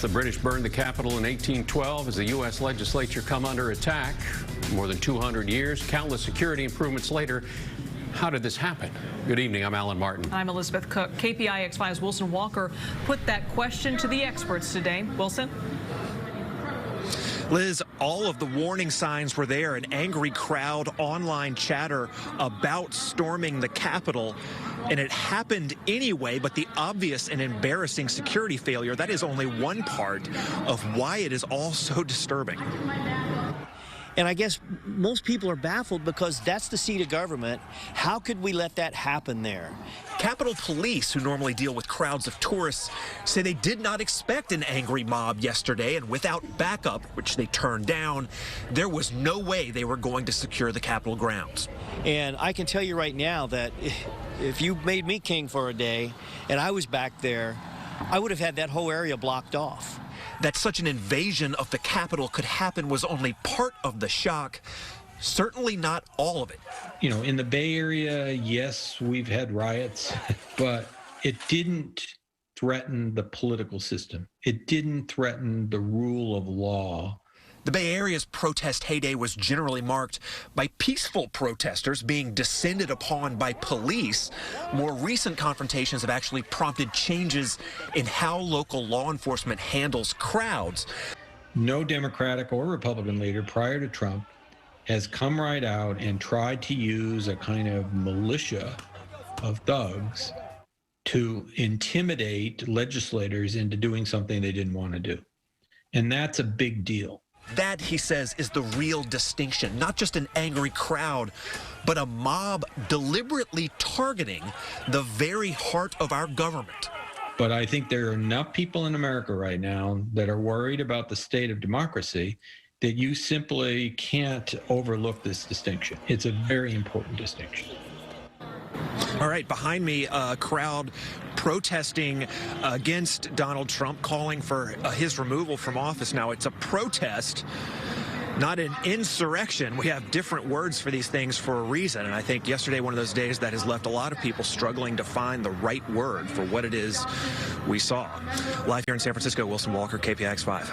The British burned the Capitol in 1812 as the U.S. legislature come under attack. More than 200 years, countless security improvements later. How did this happen? Good evening. I'm Alan Martin. I'm Elizabeth Cook. KPIX 5's Wilson Walker put that question to the experts today. Wilson? Liz, all of the warning signs were there. An angry crowd, online chatter about storming the Capitol. And it happened anyway, but the obvious and embarrassing security failure, that is only one part of why it is all so disturbing. And I guess most people are baffled because that's the seat of government. How could we let that happen there? Capitol Police, who normally deal with crowds of tourists, say they did not expect an angry mob yesterday, and without backup, which they turned down, there was no way they were going to secure the Capitol grounds. And I can tell you right now that if you made me king for a day and I was back there, I would have had that whole area blocked off. That such an invasion of the Capitol could happen was only part of the shock, certainly not all of it. You know, in the Bay Area, yes, we've had riots, but it didn't threaten the political system. It didn't threaten the rule of law. The Bay Area's protest heyday was generally marked by peaceful protesters being descended upon by police. More recent confrontations have actually prompted changes in how local law enforcement handles crowds. No Democratic or Republican leader prior to Trump has come right out and tried to use a kind of militia of thugs to intimidate legislators into doing something they didn't want to do. And that's a big deal. That, he says, is the real distinction. Not just an angry crowd, but a mob deliberately targeting the very heart of our government. But I think there are enough people in America right now that are worried about the state of democracy that you simply can't overlook this distinction. It's a very important distinction. All right, behind me, a crowd protesting against Donald Trump, calling for his removal from office. Now, it's a protest, not an insurrection. We have different words for these things for a reason, and I think yesterday one of those days that has left a lot of people struggling to find the right word for what it is we saw. Live here in San Francisco, Wilson Walker, KPIX 5.